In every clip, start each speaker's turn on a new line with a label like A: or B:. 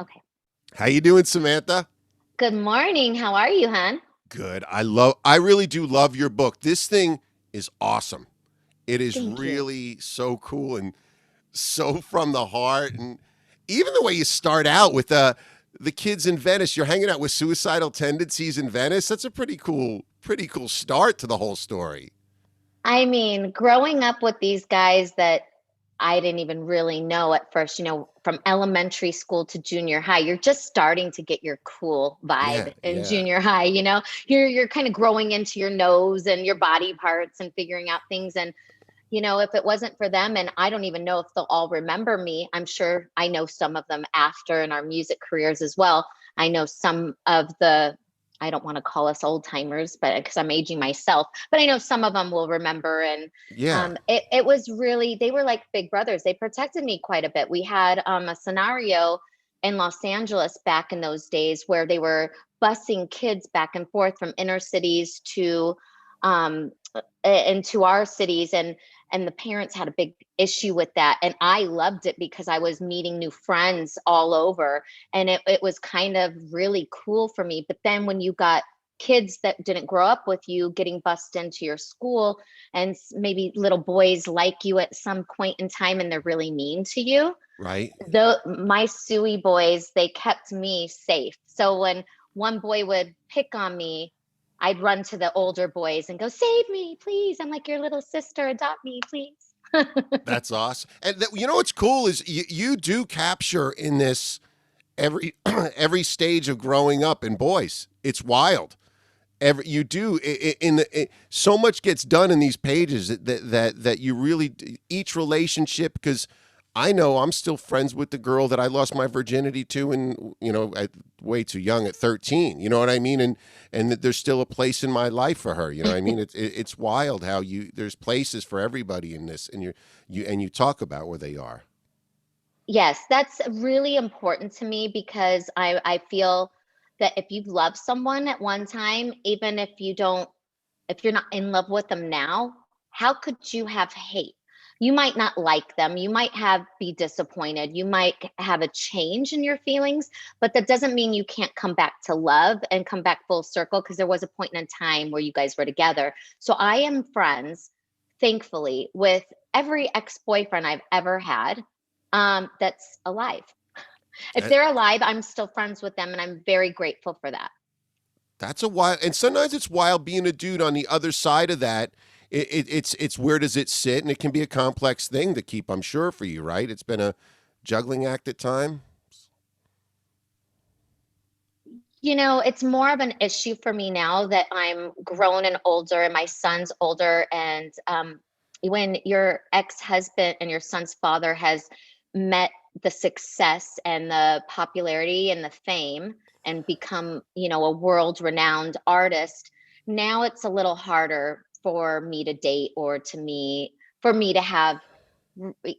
A: Okay.
B: How you doing, Samantha?
A: Good morning. How are you, hon?
B: Good. I really do love your book. This thing is awesome. It is
A: Thank you.
B: really so cool and so from the heart, and even the way you start out with the kids in Venice. You're hanging out with suicidal tendencies in Venice. That's a pretty cool start to the whole story.
A: I mean, growing up with these guys that I didn't even really know at first, from elementary school to junior high, you're just starting to get your cool
B: Yeah,
A: vibe in
B: yeah.
A: junior high, You're kind of growing into your nose and your body parts and figuring out things. And if it wasn't for them, and I don't even know if they'll all remember me, I'm sure I know some of them after in our music careers as well. I know some of I don't want to call us old timers, but because I'm aging myself, but I know some of them will remember. And
B: Yeah.
A: it was really, they were like big brothers. They protected me quite a bit. We had a scenario in Los Angeles back in those days where they were busing kids back and forth from inner cities um, into our cities, and the parents had a big issue with that, and I loved it because I was meeting new friends all over, and it was kind of really cool for me. But then when you got kids that didn't grow up with you getting bussed into your school, and maybe little boys like you at some point in time, and they're really mean to you,
B: Right.
A: though my Suey boys, they kept me safe. So when one boy would pick on me, I'd run to the older boys and go, "Save me, please. I'm like your little sister. Adopt me, please."
B: That's awesome. And you know what's cool is you do capture in this every every stage of growing up in boys. It's wild. You do so much gets done in these pages that you really each relationship, because I know I'm still friends with the girl that I lost my virginity to, and at way too young at 13. You know what I mean? And that there's still a place in my life for her. You know what I mean? It's wild how there's places for everybody in this, and you talk about where they are.
A: Yes, that's really important to me because I feel that if you've loved someone at one time, even if you're not in love with them now, how could you have hate? You might not like them. You might be disappointed. You might have a change in your feelings, but that doesn't mean you can't come back to love and come back full circle, because there was a point in time where you guys were together. So I am friends, thankfully, with every ex-boyfriend I've ever had, that's alive. If
B: That,
A: they're alive, I'm still friends with them, and I'm very grateful for that.
B: that's a wild, and sometimes it's wild being a dude on the other side of that. It's where does it sit, and it can be a complex thing to keep. I'm sure for you, right? It's been a juggling act at time.
A: It's more of an issue for me now that I'm grown and older, and my son's older. And when your ex-husband and your son's father has met the success and the popularity and the fame and become, a world-renowned artist, now it's a little harder for me to date, or for me to have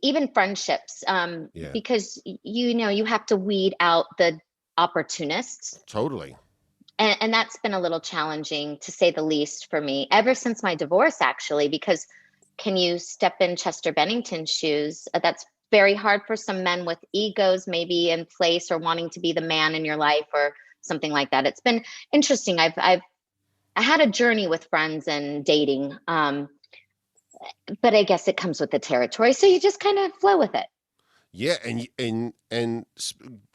A: even friendships,
B: Yeah,
A: because you have to weed out the opportunists,
B: totally.
A: and that's been a little challenging, to say the least, for me ever since my divorce, actually, because can you step in Chester Bennington's shoes? That's very hard for some men with egos maybe in place, or wanting to be the man in your life or something like that. It's been interesting. I had a journey with friends and dating, but I guess it comes with the territory, so you just kind of flow with it.
B: Yeah,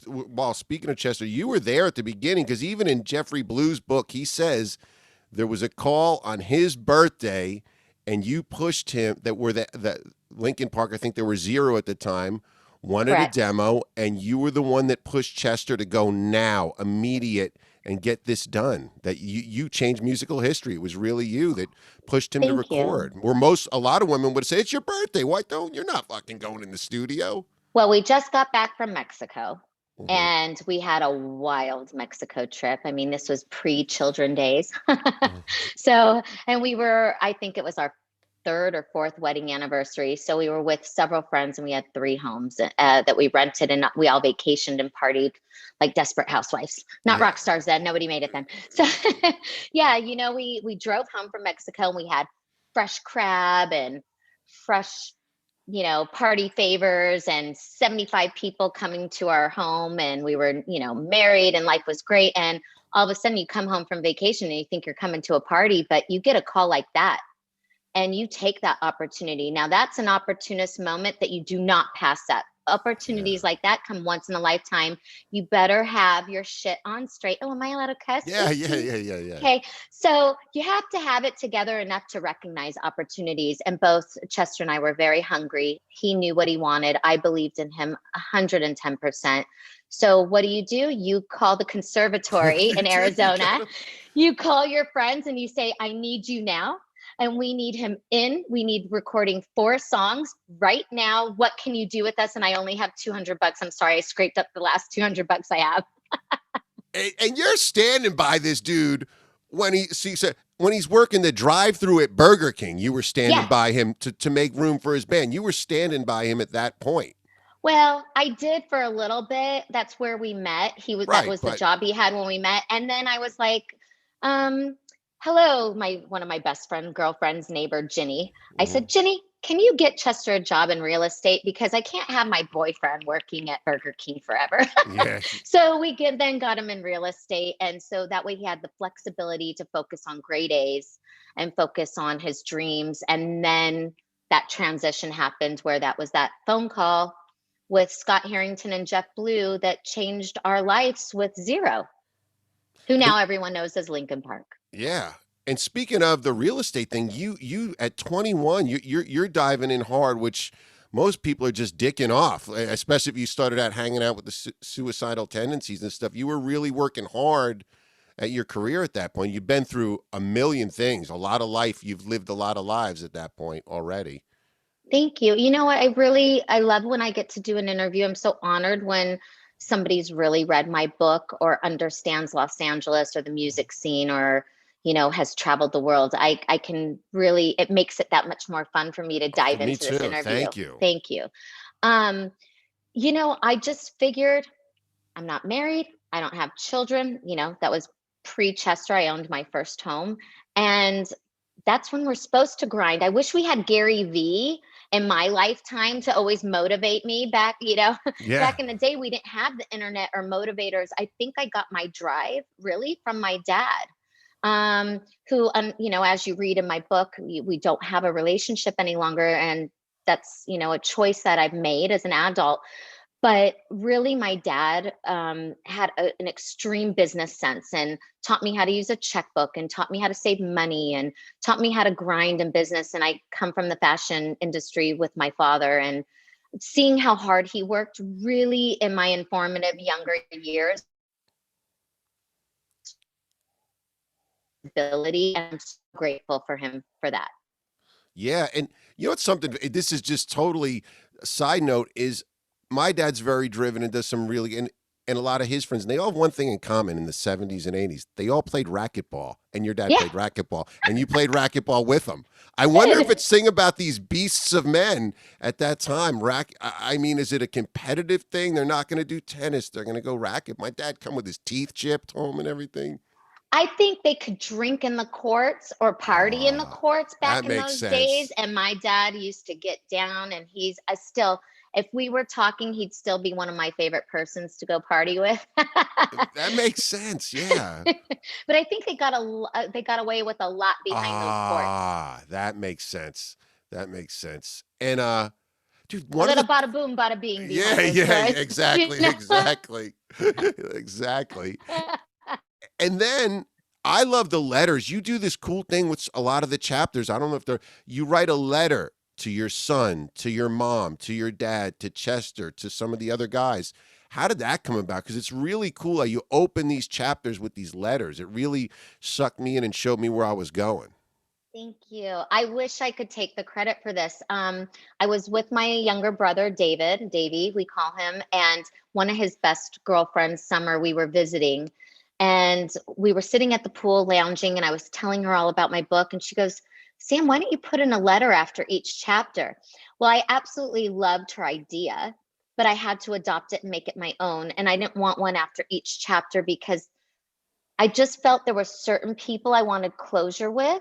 B: while speaking of Chester, you were there at the beginning, because even in Jeffrey Blue's book, he says there was a call on his birthday, and you pushed him. That Lincoln Park, I think there were zero at the time, wanted a
A: Correct.
B: demo, and you were the one that pushed Chester to go now, immediate, and get this done. That you changed musical history. It was really you that pushed him to
A: Thank you.
B: record. Where a lot of women would say, "It's your birthday. Why don't you're not fucking going in the studio?"
A: Well, we just got back from Mexico,
B: Hmm.
A: and we had a wild Mexico trip. I mean, this was pre-children days. So, and I think it was our third or fourth wedding anniversary. So we were with several friends, and we had three homes that we rented, and we all vacationed and partied like desperate housewives. Not
B: Yeah.
A: rock stars then. Nobody made it then. So yeah, we drove home from Mexico, and we had fresh crab and fresh party favors and 75 people coming to our home, and we were, married, and life was great. And all of a sudden you come home from vacation and you think you're coming to a party, but you get a call like that and you take that opportunity. Now that's an opportunist moment that you do not pass up.
B: Yeah.
A: Opportunities like that come once in a lifetime. You better have your shit on straight. Oh, am I allowed to cuss?
B: Yeah, yeah,
A: Oopsie.
B: yeah, yeah, yeah.
A: Okay, so you have to have it together enough to recognize opportunities. And both Chester and I were very hungry. He knew what he wanted. I believed in him 110%. So what do? You call the conservatory
B: You
A: in
B: do. You
A: Arizona.
B: gotta.
A: You call your friends and you say, I need you now. And we need him in. We need recording 4 songs right now. What can you do with us? And I only have $200. I'm sorry, I scraped up the last $200 I have.
B: And you're standing by this dude when when he's working the drive-through at Burger King. You were standing
A: Yeah.
B: by him to make room for his band. You were standing by him at that point,
A: Well, I did for a little bit. That's where we met. That
B: right?
A: was the
B: But
A: job he had when we met. And then I was like, um, hello, one of my best friend girlfriend's neighbor, Ginny. I
B: mhm.
A: said, Ginny, can you get Chester a job in real estate? Because I can't have my boyfriend working at Burger King forever.
B: Yeah,
A: So then got him in real estate. And so that way he had the flexibility to focus on grade A's and focus on his dreams. And then that transition happened where that was that phone call with Scott Harrington and Jeff Blue that changed our lives with Zero, who
B: and
A: now everyone knows as Lincoln Park.
B: yeah. And speaking of the real estate thing, you at 21, you're diving in hard, which most people are just dicking off, especially if you started out hanging out with the suicidal tendencies and stuff. You were really working hard at your career at that point. You've been through a million things, a lot of life. You've lived a lot of lives at that point already.
A: Thank you. You know what? I love when I get to do an interview. I'm so honored when somebody's really read my book or understands Los Angeles or the music scene or, has traveled the world. I can really, it makes it that much more fun for me to
B: For
A: dive
B: me
A: into this
B: too.
A: interview.
B: Thank you.
A: Thank you. Um, I just figured I'm not married. I don't have children. That was pre Chester. I owned my first home. And that's when we're supposed to grind. I wish we had Gary Vee in my lifetime to always motivate me back,
B: Yeah.
A: back in the day, we didn't have the internet or motivators. I think I got my drive really from my dad. Who, as you read in my book, we don't have a relationship any longer. And that's, a choice that I've made as an adult. But really, my dad had an extreme business sense and taught me how to use a checkbook and taught me how to save money and taught me how to grind in business. And I come from the fashion industry with my father, and seeing how hard he worked really in my informative younger years, ability, and I'm so grateful for him for that.
B: Yeah. And you know what's something, this is just totally a side note, is my dad's very driven and does some really, and a lot of his friends, and they all have one thing in common in the 70s and 80s. They all played racquetball, and your dad
A: Yeah.
B: played racquetball, and you played racquetball with them. I wonder if it's saying about these beasts of men at that time. I mean, is it a competitive thing? They're not going to do tennis. They're going to go racket. My dad come with his teeth chipped home and everything.
A: I think they could drink in the courts or party in the
B: Ah,
A: courts
B: that
A: back in
B: makes
A: those days.
B: sense.
A: And my dad used to get down, and he's I still, if we were talking, he'd still be one of my favorite persons to go party with.
B: That makes sense. Yeah.
A: But I think they got away with a lot behind those courts.
B: Ah, that makes sense. That makes sense. And dude,
A: A
B: one of
A: little
B: the
A: bada boom, bada being
B: yeah,
A: behind those
B: yeah, yeah,
A: courts.
B: exactly, exactly. Exactly. And then I love the letters. You do this cool thing with a lot of the chapters. I don't know if they're you write a letter to your son, to your mom, to your dad, to Chester, to some of the other guys. How did that come about? Because it's really cool how you open these chapters with these letters. It really sucked me in and showed me where I was going.
A: Thank you. I wish I could take the credit for this. I was with my younger brother, Davy, we call him, and one of his best girlfriends, Summer, we were visiting. And we were sitting at the pool lounging, and I was telling her all about my book. And she goes, Sam, why don't you put in a letter after each chapter? Well, I absolutely loved her idea, but I had to adopt it and make it my own. And I didn't want one after each chapter because I just felt there were certain people I wanted closure with.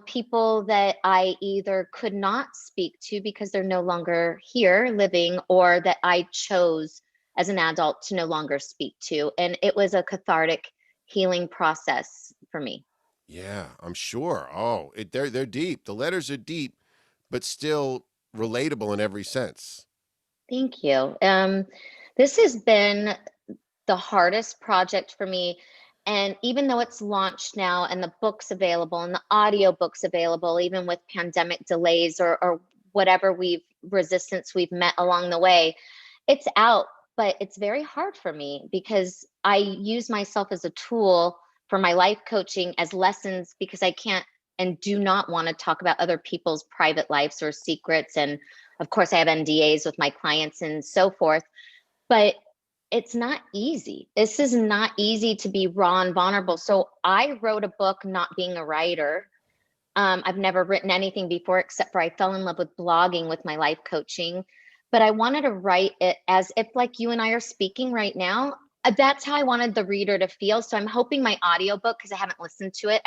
A: People that I either could not speak to because they're no longer here living, or that I chose as an adult to no longer speak to. And it was a cathartic healing process for me.
B: Yeah, I'm sure. Oh, they're deep. The letters are deep, but still relatable in every sense.
A: Thank you. This has been the hardest project for me. And even though it's launched now and the book's available and the audio book's available, even with pandemic delays or whatever resistance we've met along the way, it's out. But it's very hard for me because I use myself as a tool for my life coaching as lessons, because I can't and do not want to talk about other people's private lives or secrets. And of course, I have NDAs with my clients and so forth. But it's not easy. This is not easy to be raw and vulnerable. So I wrote a book not being a writer. I've never written anything before except for I fell in love with blogging with my life coaching. But I wanted to write it as if like you and I are speaking right now. That's how I wanted the reader to feel. So I'm hoping my audiobook, because I haven't listened to it,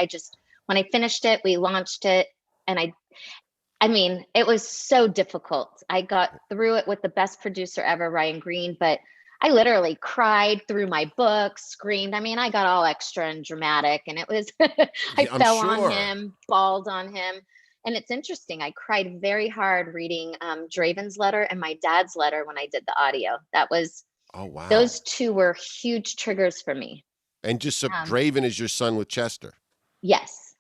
A: when I finished it, we launched it, and I mean, it was so difficult. I got through it with the best producer ever, Ryan Green, but I literally cried through my book, screamed. I mean, I got all extra and dramatic, and it was, I
B: Yeah, I'm
A: fell on
B: sure.
A: him, bawled on him. And it's interesting. I cried very hard reading Draven's letter and my dad's letter when I did the audio.
B: Oh, wow.
A: Those two were huge triggers for me.
B: And just so
A: Um,
B: Draven is your son with Chester,
A: yes,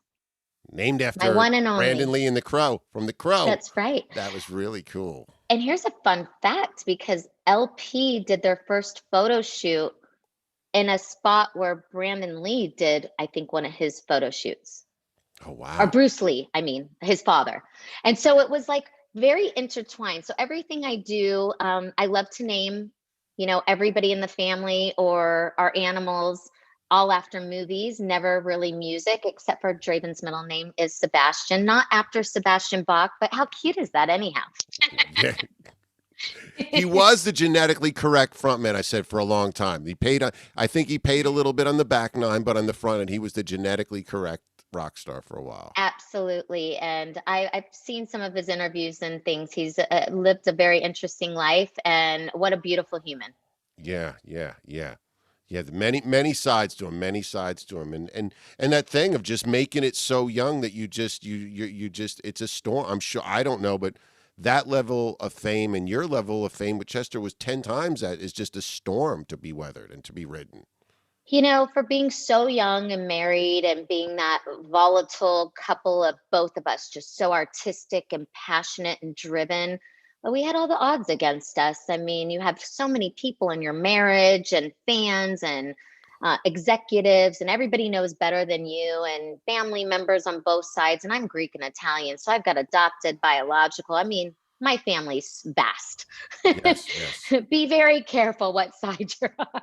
B: named
A: my
B: after
A: one and
B: Brandon
A: only.
B: Lee and the Crow from the Crow.
A: That's right.
B: That was really cool.
A: And here's a fun fact, because LP did their first photo shoot in a spot where Brandon Lee did, I think, one of his photo shoots,
B: Oh,
A: or
B: wow.
A: Bruce Lee, I mean, his father. And so it was like very intertwined. So everything I do, I love to name, everybody in the family or our animals, all after movies, never really music, except for Draven's middle name is Sebastian, not after Sebastian Bach, but how cute is that anyhow?
B: Yeah. He was the genetically correct frontman, I said, for a long time. I think he paid a little bit on the back nine, but on the front end, he was the genetically correct rock star for a while.
A: Absolutely. And I've seen some of his interviews and things. He's lived a very interesting life, and what a beautiful human.
B: Yeah, yeah, yeah. Yeah, many sides to him, many sides to him, and that thing of just making it so young that you just it's a storm. I'm sure, I don't know, but that level of fame and your level of fame with Chester was 10 times that, is just a storm to be weathered and to be ridden.
A: For being so young and married and being that volatile couple of both of us, just so artistic and passionate and driven, but we had all the odds against us. I mean, you have so many people in your marriage and fans and executives, and everybody knows better than you, and family members on both sides. And I'm Greek and Italian, so I've got adopted, biological. I mean, my family's vast.
B: Yes, yes.
A: Be very careful what side you're on.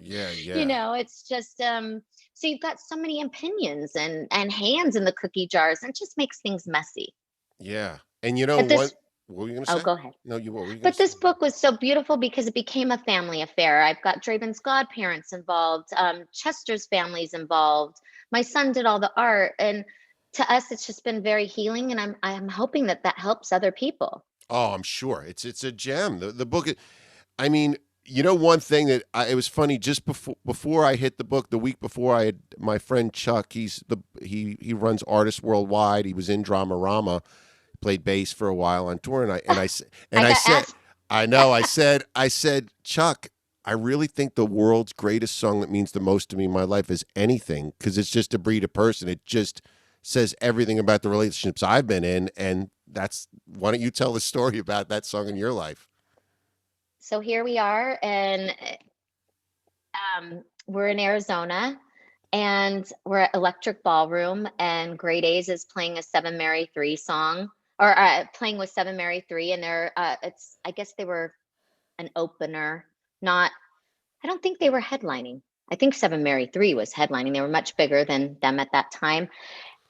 B: Yeah, yeah,
A: It's just so you've got so many opinions and hands in the cookie jars, and it just makes things messy.
B: yeah. And
A: But
B: what
A: this
B: were you gonna
A: Oh,
B: say?
A: go ahead.
B: No, you what were you gonna
A: But
B: say?
A: this book was so beautiful because it became a family affair. I've got Draven's godparents involved, Chester's family's involved. My son did all the art, and to us it's just been very healing, and I'm hoping that that helps other people.
B: Oh, I'm sure. It's a gem. The book, I mean, one thing it was funny, just before I hit the book, the week before, I had my friend Chuck. He runs Artists Worldwide. He was in Dramarama, played bass for a while on tour, and
A: I
B: I
A: got
B: said,
A: asked.
B: I know, I said, Chuck, I really think the world's greatest song that means the most to me in my life is Anything, because it's just a breed of person. It just says everything about the relationships I've been in, and that's why don't you tell the story about that song in your life?
A: So here we are, and we're in Arizona, and we're at Electric Ballroom, and Grade A's is playing a Seven Mary Three song, or playing with Seven Mary Three, and I guess they were an opener, not. I don't think they were headlining. I think Seven Mary Three was headlining. They were much bigger than them at that time.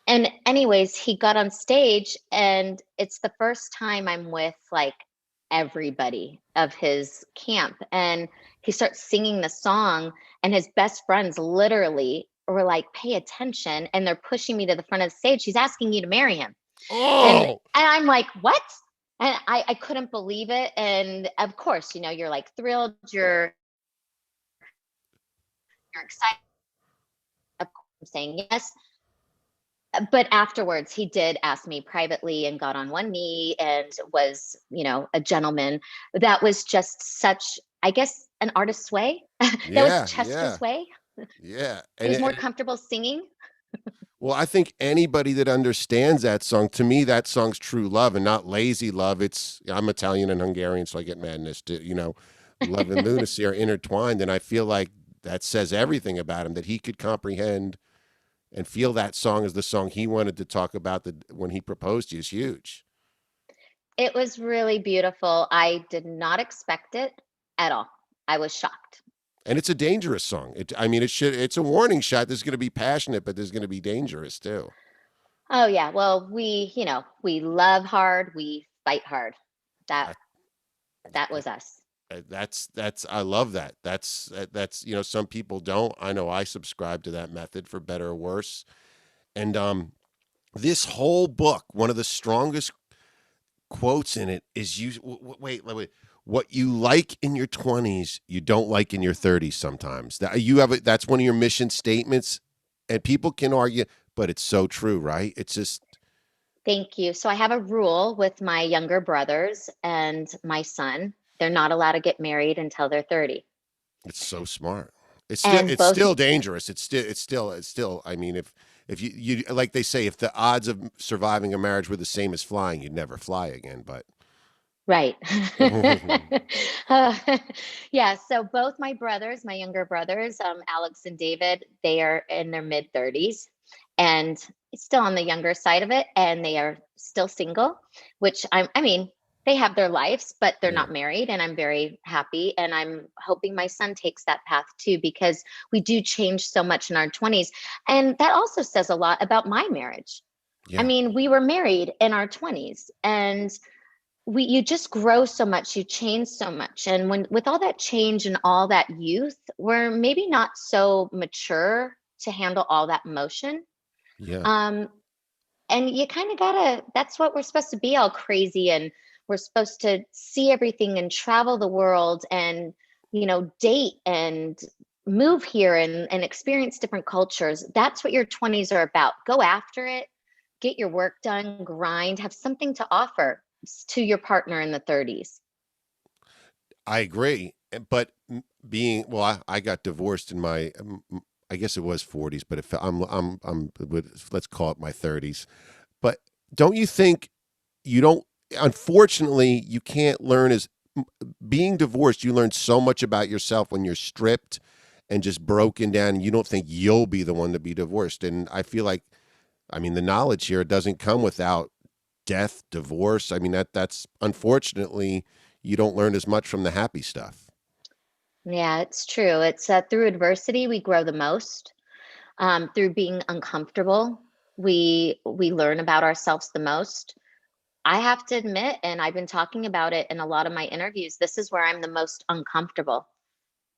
A: And anyways, he got on stage, and it's the first time I'm with like everybody of his camp, and he starts singing the song, and his best friends literally were like, pay attention. And they're pushing me to the front of the stage. She's asking you to marry him.
B: Oh,
A: And I'm like, what? And I couldn't believe it. And of course, you're like thrilled, you're excited, of course, I'm saying yes. But afterwards, he did ask me privately and got on one knee and was, a gentleman. That was just such, I guess, an artist's way. That was
B: yeah, yeah,
A: Chester's way.
B: yeah.
A: He
B: And,
A: was more
B: and
A: comfortable singing.
B: well, I think anybody that understands that song, to me, that song's true love and not lazy love. I'm Italian and Hungarian, so I get madness to, love and lunacy are intertwined. And I feel like that says everything about him, that he could comprehend and feel that song as the song he wanted to talk about when he proposed to you is huge.
A: It was really beautiful. I did not expect it at all. I was shocked.
B: And it's a dangerous song. I mean, it's a warning shot. There's going to be passionate, but there's going to be dangerous too.
A: Oh yeah. Well, we love hard, we fight hard. That
B: That,
A: that was us.
B: that's I love that. That's some people don't. I know I subscribe to that method for better or worse. And this whole book, one of the strongest quotes in it is you wait. What you like in your 20s, you don't like in your 30s sometimes. That's one of your mission statements, and people can argue, but it's so true, right? It's just
A: Thank you. So I have a rule with my younger brothers and my son. They're not allowed to get married until they're 30.
B: it's so smart.
A: And
B: It's
A: both
B: still dangerous. It's still. I mean, if you like they say, if the odds of surviving a marriage were the same as flying, you'd never fly again. But
A: Right. Uh, yeah, so both my brothers, my younger brothers, Alex and David, they are in their mid 30s and it's still on the younger side of it, and they are still single, which I mean, they have their lives, but they're
B: yeah,
A: not married, and I'm very happy. And I'm hoping my son takes that path too, because we do change so much in our 20s. And that also says a lot about my marriage. I
B: yeah,
A: mean, we were married in our 20s, and you just grow so much, you change so much, and when with all that change and all that youth, we're maybe not so mature to handle all that emotion.
B: yeah.
A: um and you kind of gotta, that's what we're supposed to be, all crazy, and we're supposed to see everything and travel the world and date and move here and experience different cultures. That's what your 20s are about. Go after it, get your work done, grind, have something to offer to your partner in the 30s.
B: I agree. But being well, I got divorced in my I guess it was 40s, but let's call it my 30s. But don't you think you don't? Unfortunately, you can't learn as being divorced. You learn so much about yourself when you're stripped and just broken down. And you don't think you'll be the one to be divorced. And I feel like, I mean, the knowledge here doesn't come without death, divorce. I mean, that's unfortunately you don't learn as much from the happy stuff.
A: Yeah, it's true. It's through adversity we grow the most. Through being uncomfortable, we learn about ourselves the most. I have to admit, and I've been talking about it in a lot of my interviews, this is where I'm the most uncomfortable.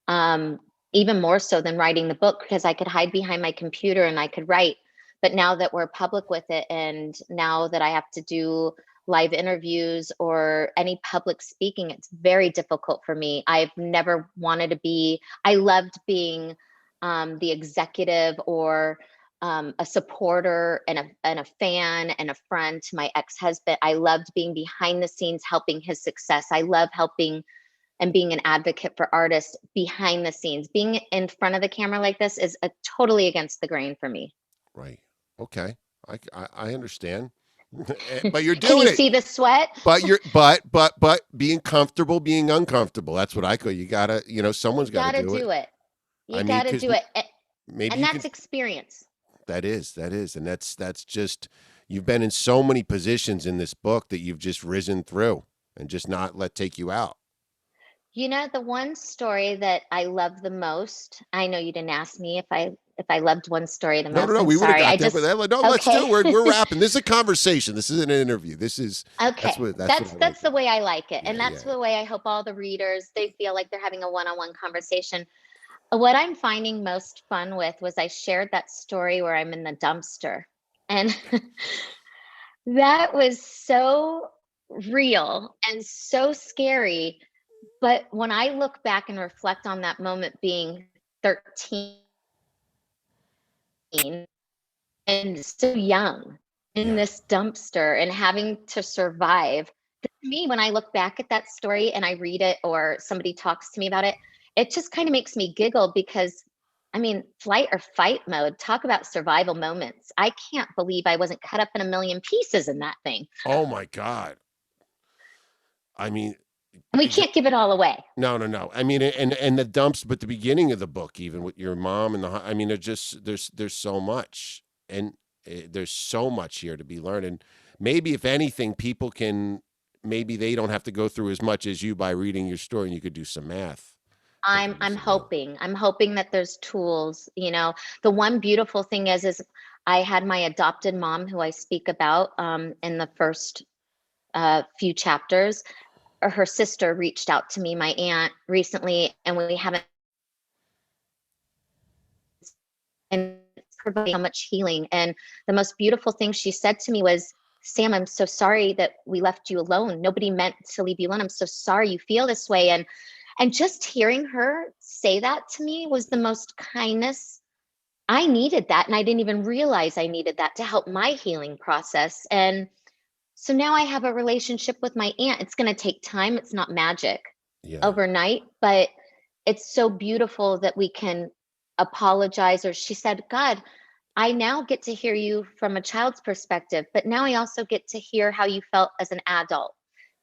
A: um, Even more so than writing the book, because I could hide behind my computer and I could write. But now that we're public with it, and now that I have to do live interviews or any public speaking, it's very difficult for me. I've never wanted to be, I loved being the executive, or a supporter and a fan and a friend to my ex-husband. I loved being behind the scenes, helping his success. I love helping and being an advocate for artists behind the scenes. Being in front of the camera like this is totally against the grain for me.
B: Right. Okay. I understand. But you're
A: Can
B: doing
A: you
B: it.
A: see the sweat?
B: But you're being comfortable, being uncomfortable. That's what I call. You gotta, someone's
A: You
B: got to
A: got to
B: do it.
A: do it.
B: I
A: You
B: mean,
A: got to
B: because
A: do it.
B: maybe
A: And
B: you
A: that's
B: can.
A: experience.
B: That is, and that's just. You've been in so many positions in this book that you've just risen through and just not let take you out.
A: The one story that I love the most, I know you didn't ask me if I loved one story the
B: No, no,
A: most.
B: no.
A: I'm
B: We would have
A: sorry.
B: got
A: I
B: there, but
A: just
B: no. Let's do
A: Okay.
B: it. We're wrapping. This is a conversation. This isn't an interview. This is
A: Okay.
B: that's what
A: That's
B: I like.
A: that's the way I like it.
B: Yeah,
A: And
B: yeah.
A: that's the way I hope all the readers, they feel like they're having a one-on-one conversation. What I'm finding most fun with was I shared that story where I'm in the dumpster. And that was so real and so scary. But when I look back and reflect on that moment being 13 and so young in
B: Yeah.
A: this dumpster and having to survive, to me, when I look back at that story and I read it or somebody talks to me about it, it just kind of makes me giggle because I mean, flight or fight mode, talk about survival moments. I can't believe I wasn't cut up in a million pieces in that thing.
B: Oh my God. I mean,
A: And we
B: exa
A: can't give it all away.
B: no, no, no. I mean, and the dumps, but the beginning of the book, even with your mom and I mean, there's so much, and there's so much here to be learned. And maybe if anything, people can maybe they don't have to go through as much as you by reading your story, and you could do some math that you
A: I'm
B: used to do.
A: hoping. I'm hoping that there's tools, you know. The one beautiful thing is I had my adopted mom who I speak about in the first few chapters. Her sister reached out to me, my aunt, recently, and we haven't and it's providing so much healing. And the most beautiful thing she said to me was, Sam, I'm so sorry that we left you alone. Nobody meant to leave you alone. I'm so sorry you feel this way. And just hearing her say that to me was the most kindness. I needed that. And I didn't even realize I needed that to help my healing process. And so now I have a relationship with my aunt. It's going to take time. It's not magic
B: Yeah.
A: overnight, but it's so beautiful that we can apologize. Or she said, God, I now get to hear you from a child's perspective, but now I also get to hear how you felt as an adult.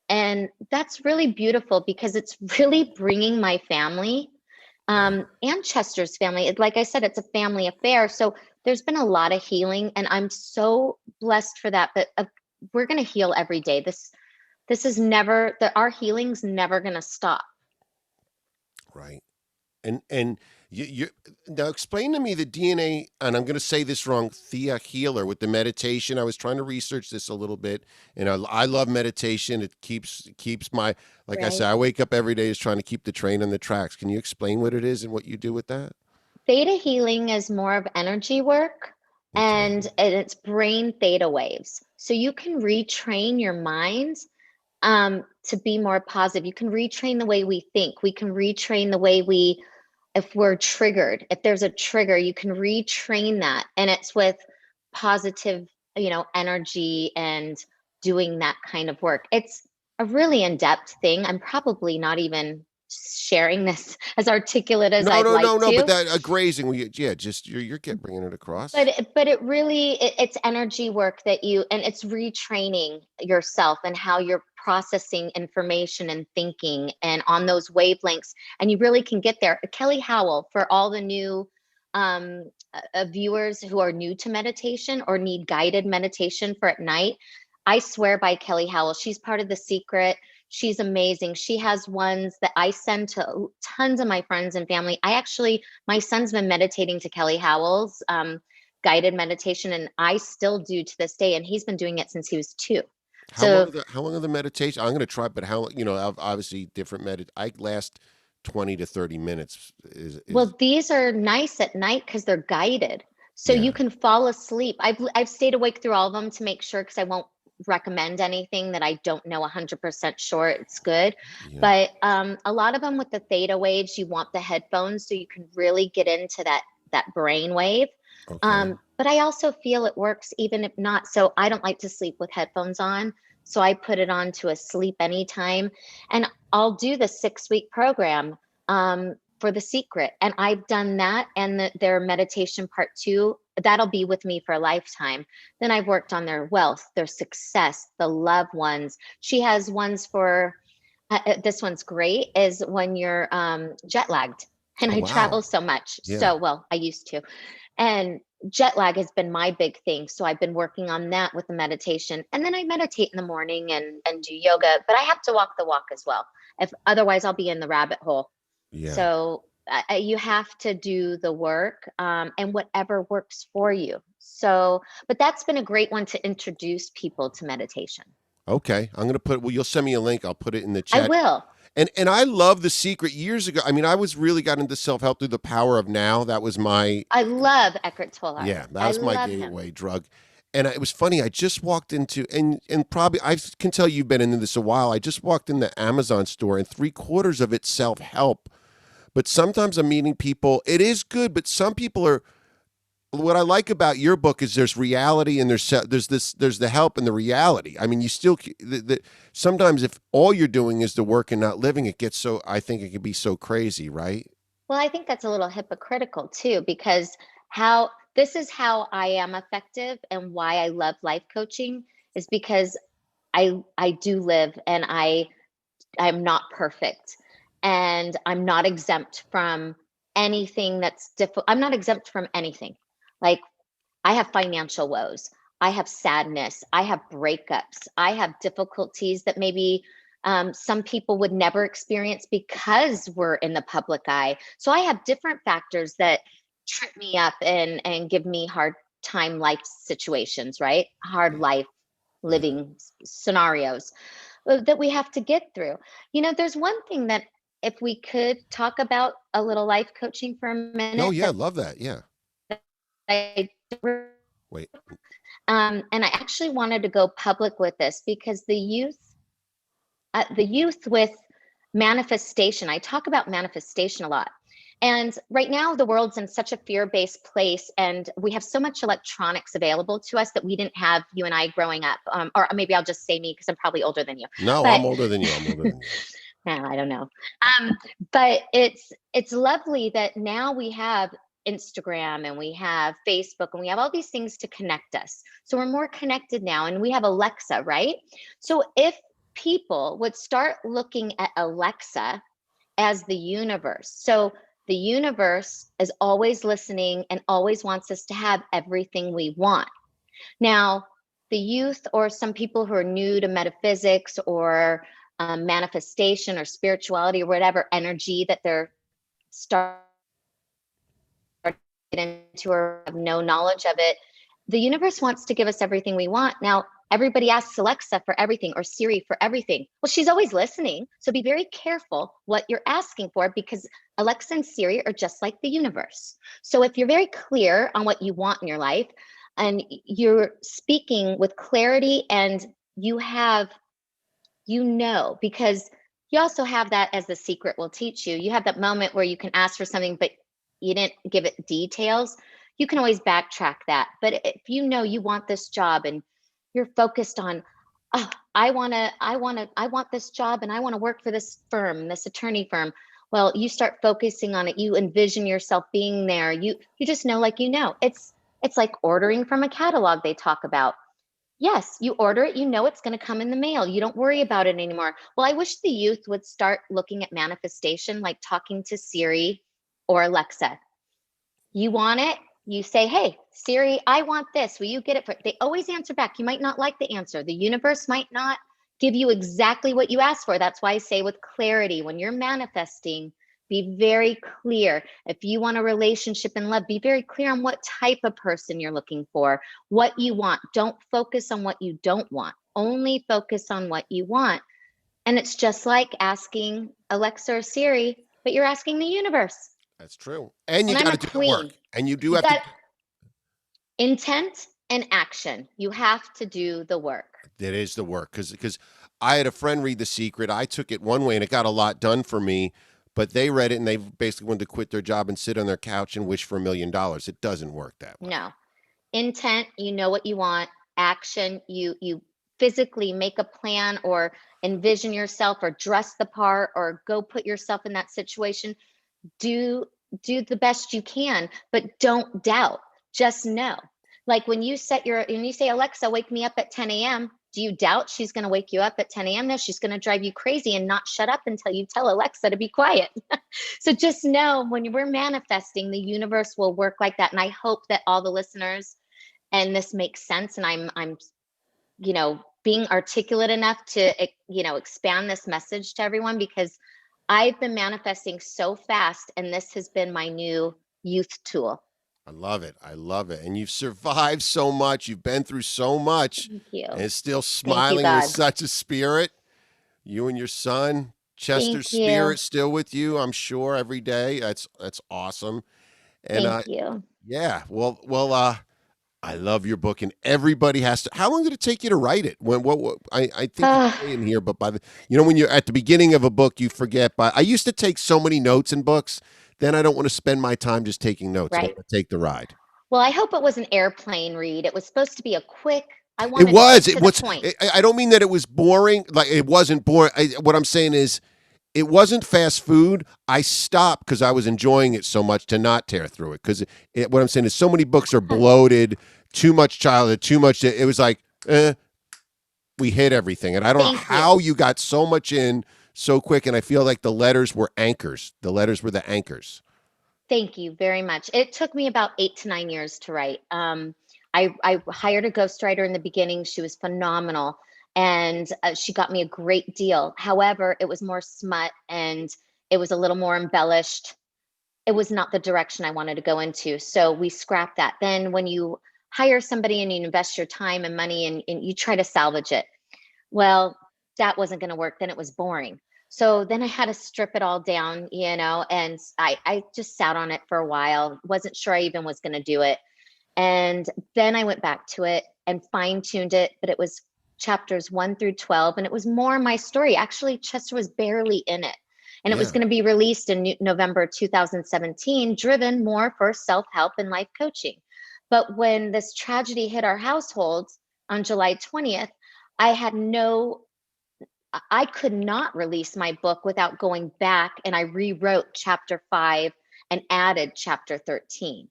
A: And that's really beautiful because it's really bringing my family
B: Right.
A: and Chester's family. Like I said, it's a family affair. So there's been a lot of healing, and I'm so blessed for that. But we're going to heal every day. This is never our healing's never going to stop.
B: Right. And you now explain to me the DNA, and I'm going to say this wrong, Thea Healer with the meditation. I was trying to research this a little bit, and I love meditation. It keeps my like I
A: Right.
B: said, I wake up every day is trying to keep the train on the tracks. Can you explain what it is and what you do with that?
A: Theta healing is more of energy work,
B: Okay.
A: and it's brain theta waves. So you can retrain your mind to be more positive. You can retrain the way we think. We can retrain the way we, if we're triggered, if there's a trigger, you can retrain that. And it's with positive, energy and doing that kind of work. It's a really in-depth thing. I'm probably not even sharing this as articulate as
B: No,
A: I'd
B: no, no,
A: like
B: no. But
A: to.
B: that grazing, yeah, just you're get bringing it across.
A: But it really it's energy work that you, and it's retraining yourself and how you're processing information and thinking and on those wavelengths, and you really can get there. Kelly Howell, for all the new viewers who are new to meditation or need guided meditation for at night, I swear by Kelly Howell. She's part of The Secret. She's amazing. She has ones that I send to tons of my friends and family. My son's been meditating to Kelly Howell's guided meditation, and I still do to this day, and he's been doing it since he was 2. So
B: How long are the meditation? I'm going to try, but how obviously different I last 20 to 30 minutes is
A: well, these are nice at night because they're guided, so you
B: yeah.
A: can fall asleep. I've stayed awake through all of them to make sure, because I won't recommend anything that I don't know 100% sure it's good.
B: Yeah.
A: But a lot of them with the theta waves, you want the headphones so you can really get into that brain wave.
B: Okay.
A: But I also feel it works even if not. So I don't like to sleep with headphones on. So I put it on to a sleep anytime. And I'll do the 6-week program for The Secret. And I've done that, and their meditation part 2. That'll be with me for a lifetime. Then I've worked on their wealth, their success, the loved ones. She has ones for this one's great, is when you're jet lagged. And
B: Oh
A: I travel
B: wow.
A: so much.
B: Yeah.
A: So, well, I used to. And jet lag has been my big thing. So I've been working on that with the meditation. And then I meditate in the morning and do yoga, but I have to walk the walk as well. If otherwise I'll be in the rabbit hole.
B: Yeah.
A: So you have to do the work, and whatever works for you. So, but that's been a great one to introduce people to meditation.
B: Okay. I'm going to put well you'll send me a link. I'll put it in the
A: I
B: chat.
A: will.
B: And I love The Secret years ago. I mean, I was really got into self-help through The Power of Now. That was my
A: I love Eckhart Tolle.
B: yeah, that
A: I
B: was my
A: love him.
B: gateway drug. And it was funny. I just walked into and probably I can tell you've been into this a while. I just walked in the Amazon store and three-quarters of it's self-help. But sometimes I'm meeting people. It is good, but some people are. What I like about your book is there's reality and there's the help and the reality. I mean, you still sometimes if all you're doing is the work and not living, it gets so. I think it can be so crazy, right?
A: Well, I think that's a little hypocritical too, because how this is how I am effective and why I love life coaching is because I do live and I'm not perfect and I'm not exempt from anything that's difficult. I'm not exempt from anything. Like I have financial woes. I have sadness. I have breakups. I have difficulties that maybe some people would never experience because we're in the public eye. So I have different factors that trip me up and give me hard time life situations, right? Hard life
B: Yeah.
A: living scenarios that we have to get through. There's one thing that if we could talk about a little life coaching for a
B: Oh
A: minute
B: yeah,
A: that
B: love that. Yeah.
A: I
B: Wait.
A: and I actually wanted to go public with this because the youth with manifestation, I talk about manifestation a lot. And right now, the world's in such a fear-based place, and we have so much electronics available to us that we didn't have, you and I growing up. Or maybe I'll just say me because I'm probably older than you.
B: No,
A: But
B: I'm older than you. I'm older than you.
A: I don't know. But it's lovely that now we have Instagram and we have Facebook and we have all these things to connect us. So we're more connected now, and we have Alexa, right? So if people would start looking at Alexa as the universe. So the universe is always listening and always wants us to have everything we want. Now, the youth or some people who are new to metaphysics or manifestation or spirituality or whatever energy that they're starting into or have no knowledge of it, the universe wants to give us everything we want. Now, everybody asks Alexa for everything or Siri for everything. Well, she's always listening. So be very careful what you're asking for because Alexa and Siri are just like the universe. So if you're very clear on what you want in your life and you're speaking with clarity and you have, because you also have that as the secret will teach you. You have that moment where you can ask for something, but you didn't give it details. You can always backtrack that. But if you want this job and you're focused on, oh, I want this job and I want to work for this firm, this attorney firm. Well, you start focusing on it. You envision yourself being there. You just know, like, it's like ordering from a catalog they talk about. Yes, you order it, it's going to come in the mail. You don't worry about it anymore. Well, I wish the youth would start looking at manifestation like talking to Siri or Alexa. You want it, you say, "Hey, Siri, I want this. Will you get it for?" They always answer back. You might not like the answer. The universe might not give you exactly what you asked for. That's why I say with clarity, when you're manifesting, be very clear. If you want a relationship and love, be very clear on what type of person you're looking for, what you want. Don't focus on what you don't want. Only focus on what you want. And it's just like asking Alexa or Siri, but you're asking the universe.
B: That's true. And you
A: And I'm
B: got
A: a
B: to do the work.
A: queen.
B: And you do
A: You
B: have to.
A: got intent and action. You have to do the work.
B: That is the work because I had a friend read The Secret. I took it one way and it got a lot done for me. But they read it and they basically wanted to quit their job and sit on their couch and wish for $1 million. It doesn't work that way.
A: No. Intent, you know what you want. Action, you physically make a plan or envision yourself or dress the part or go put yourself in that situation. Do the best you can, but don't doubt. Just know. Like when you say, "Alexa, wake me up at 10 a.m." Do you doubt she's going to wake you up at 10 a.m.? No, she's going to drive you crazy and not shut up until you tell Alexa to be quiet. So just know when we're manifesting, the universe will work like that. And I hope that all the listeners, and this makes sense. And I'm being articulate enough to, expand this message to everyone because I've been manifesting so fast and this has been my new youth tool.
B: I love it. I love it. And you've survived so much. You've been through so much
A: Thank you.
B: and still
A: Thank you,
B: smiling with
A: God.
B: such a spirit. You and your son. Chester's
A: Thank you.
B: spirit still with you, I'm sure, every day. That's awesome. And
A: Thank you.
B: yeah, I love your book, and everybody has to. How long did it take you to write it? What I think you
A: Ah,
B: say in here, but by the when you're at the beginning of a book, you forget. But I used to take so many notes in books. Then I don't want to spend my time just taking notes. I
A: right.
B: want to take the ride.
A: Well, I hope it was an airplane read. It was supposed to be a quick, I
B: It
A: wanted to
B: was.
A: get
B: It
A: to the
B: was.
A: point.
B: I don't mean that it was boring. Like it wasn't boring. What I'm saying is, it wasn't fast food. I stopped because I was enjoying it so much to not tear through it. Because what I'm saying is, so many books are
A: Huh.
B: bloated, too much childhood, too much. It was like, we hit everything, and I don't know
A: Thank you.
B: how you got so much in so quick. And I feel like the letters were anchors. The letters were the anchors.
A: Thank you very much. It took me about 8 to 9 years to write. I hired a ghostwriter in the beginning. She was phenomenal, and she got me a great deal. However, it was more smut and it was a little more embellished. It was not the direction I wanted to go into. So we scrapped that. Then when you hire somebody and you invest your time and money and you try to salvage it, well, that wasn't going to work. Then it was boring. So then I had to strip it all down, and I just sat on it for a while. Wasn't sure I even was going to do it. And then I went back to it and fine tuned it, but it was chapters 1 through 12. And it was more my story. Actually, Chester was barely in it. And it was
B: Yeah.
A: going to be released in November 2017, driven more for self help and life coaching. But when this tragedy hit our household on July 20th, I had no I could not release my book without going back, and I rewrote chapter 5 and added chapter 13,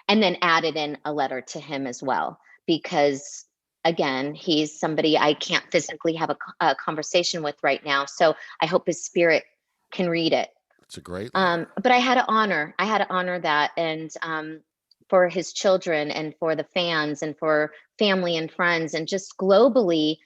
A: and then added in a letter to him as well, because again, he's somebody I can't physically have a conversation with right now. So I hope his spirit can read it.
B: It's a great letter.
A: But I had to honor that, and for his children and for the fans and for family and friends and just globally,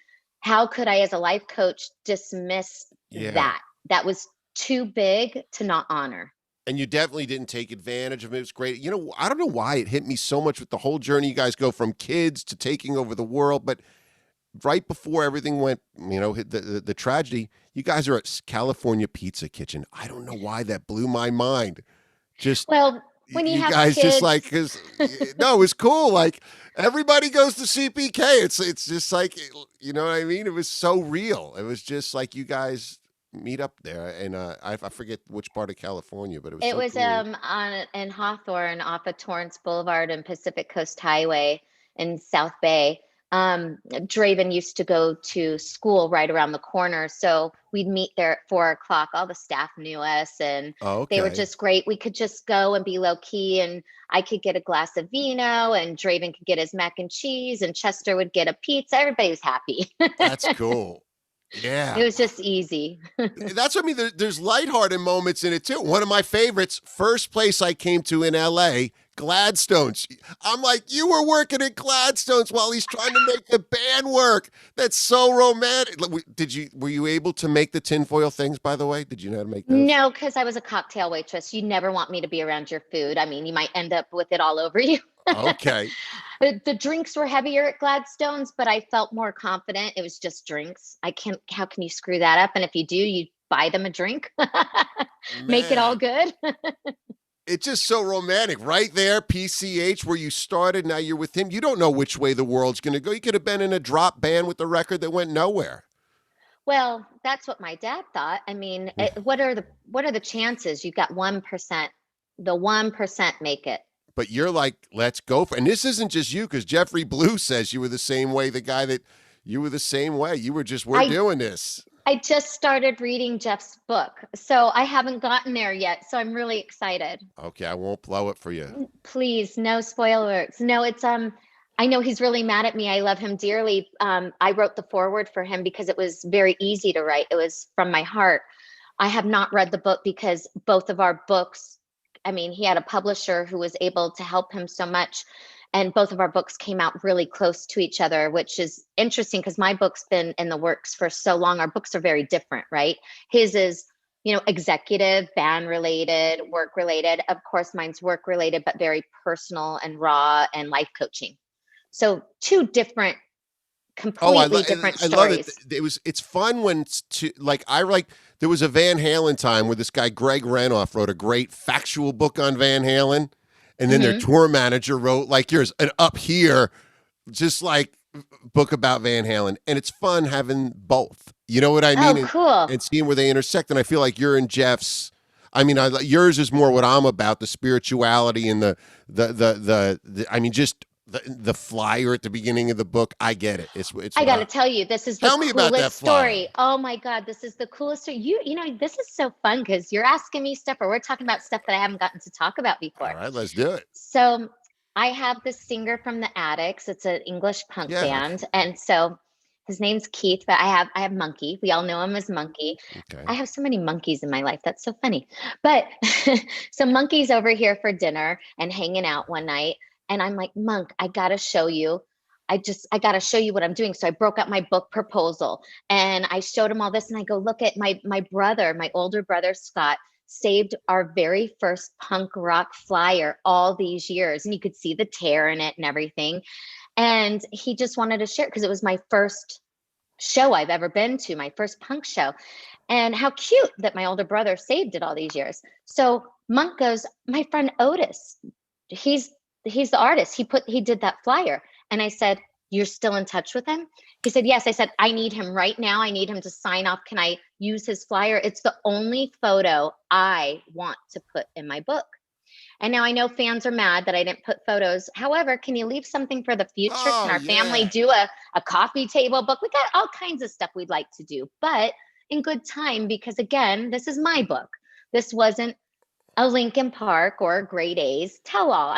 A: how could I, as a life coach, dismiss
B: Yeah.
A: that? That was too big to not honor.
B: And you definitely didn't take advantage of it. It was great. I don't know why it hit me so much with the whole journey. You guys go from kids to taking over the world, but right before everything went, hit the tragedy, you guys are at California Pizza Kitchen. I don't know why that blew my mind. Just
A: Well, when you
B: you
A: have
B: guys just like
A: kids,
B: because no, it was cool. Like everybody goes to CPK. It's just like you know what I mean. It was so real. It was just like you guys meet up there, and I forget which part of California, but it was
A: it
B: so
A: was
B: cool.
A: on in Hawthorne off of Torrance Boulevard and Pacific Coast Highway in South Bay. Draven used to go to school right around the corner, so we'd meet there at 4 o'clock. All the staff knew us, and
B: Oh,
A: they were
B: okay,
A: just great. We could just go and be low key, and I could get a glass of vino, and Draven could get his mac and cheese, and Chester would get a pizza. Everybody was happy.
B: that's cool.
A: It
B: Yeah,
A: was just easy.
B: that's what I mean. There's lighthearted moments in it too. One of my favorites, first place I came to in LA, Gladstone's. I'm like, you were working at Gladstone's while he's trying to make the band work. That's so romantic. Were you able to make the tinfoil things, by the way? Did you know how to make those?
A: No, because I was a cocktail waitress. You never want me to be around your food. I mean, you might end up with it all over you.
B: Okay.
A: The drinks were heavier at Gladstone's, but I felt more confident. It was just drinks. How can you screw that up? And if you do, you buy them a drink, make it all
B: Man,
A: good.
B: it's just so romantic. Right there, PCH, where you started, now you're with him. You don't know which way the world's going to go. You could have been in a drop band with a record that went nowhere.
A: Well, that's what my dad thought. I mean, what are the chances? You got 1%. The 1% make it.
B: But you're like, let's go for it. And this isn't just you, because Jeffrey Blue says you were the same way. The guy that you were the same way. You were just, we're
A: I
B: doing this.
A: I just started reading Jeff's book, so I haven't gotten there yet. So I'm really excited.
B: Okay, I won't blow it for you.
A: Please, no spoilers. No, it's I know he's really mad at me. I love him dearly. I wrote the foreword for him because it was very easy to write. It was from my heart. I have not read the book because both of our books, I mean, he had a publisher who was able to help him so much. And both of our books came out really close to each other, which is interesting because my book's been in the works for so long. Our books are very different, right? His is, executive, band related, work related. Of course, mine's work related, but very personal and raw and life coaching. So two different
B: Oh,
A: Completely different
B: I love it.
A: stories.
B: It's fun when like I like there was a Van Halen time where this guy Greg Renoff wrote a great factual book on Van Halen, and then their
A: Hmm.
B: tour manager wrote like yours an up here just like book about Van Halen, and it's fun having both. You know what I mean?
A: Oh, cool.
B: And seeing where they intersect. And I feel like you're and Jeff's. I mean, yours is more what I'm about, the spirituality and I mean, just the flyer at the beginning of the book. I get it. It's
A: I
B: what
A: got
B: I
A: to tell you, this is the
B: tell me about that
A: coolest
B: flyer.
A: story. Oh my God, this is the coolest story. You know, this is so fun because you're asking me stuff or we're talking about stuff that I haven't gotten to talk about
B: All
A: before.
B: right, let's do it.
A: So I have this singer from the Attics. It's an English punk
B: Yeah.
A: band. And so his name's Keith, but I have Monkey. We all know him as Monkey.
B: Okay.
A: I have so many monkeys in my life. That's so funny. But so Monkey's over here for dinner and hanging out one night. And I'm like, Monk, I gotta show you. I gotta show you what I'm doing. So I broke out my book proposal and I showed him all this. And I go, look at my brother, my older brother, Scott, saved our very first punk rock flyer all these years. And you could see the tear in it and everything. And he just wanted to share because it was my first show I've ever been to, my first punk show. And how cute that my older brother saved it all these years. So Monk goes, my friend Otis, he's he's the artist. He did that flyer. And I said, you're still in touch with him? He said, yes. I said, I need him right now. I need him to sign off. Can I use his flyer? It's the only photo I want to put in my book. And now I know fans are mad that I didn't put photos. However, can you leave something for the future? Can
B: Oh
A: our family
B: yeah.
A: do a coffee table book? We got all kinds of stuff we'd like to do, but in good time, because again, this is my book. This wasn't a Lincoln Park or a Grade A's tell all.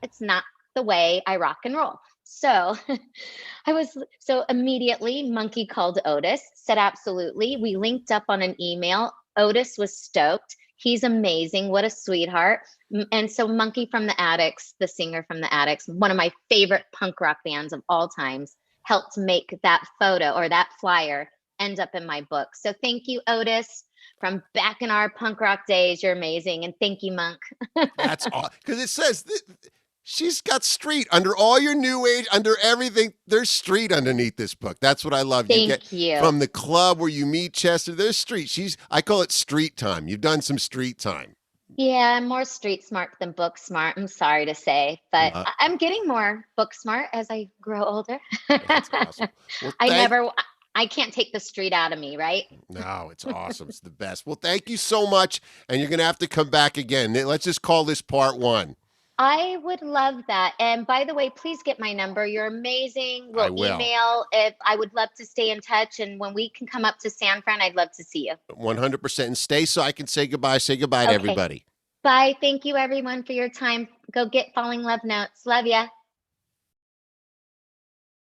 A: It's not the way I rock and roll. So so immediately Monkey called Otis, said absolutely. We linked up on an email. Otis was stoked. He's amazing. What a sweetheart. And so Monkey from the Attics, the singer from the Attics, one of my favorite punk rock bands of all times, helped make that photo or that flyer end up in my book. So thank you, Otis, from back in our punk rock days. You're amazing. And thank you, Monk.
B: That's all because it says she's got street under all your new age, under everything. There's street underneath this book. That's what I love. You get
A: Thank you.
B: from the club where you meet Chester. There's street. I call it street time. You've done some street time.
A: Yeah, I'm more street smart than book smart. I'm sorry to say, but
B: Uh,
A: I'm getting more book smart as I grow older.
B: that's awesome. Well,
A: I never, I can't take the street out of me, right?
B: no, it's awesome. It's the best. Well, thank you so much. And you're going to have to come back again. Let's just call this part one.
A: I would love that. And by the way, please get my number. You're amazing.
B: I
A: We'll
B: will.
A: email if I would love to stay in touch. And when we can come up to San Fran, I'd love to see you.
B: 100%. And stay so I can say goodbye. Say goodbye to
A: Okay.
B: everybody.
A: Bye. Thank you, everyone, for your time. Go get Falling Love Notes. Love ya.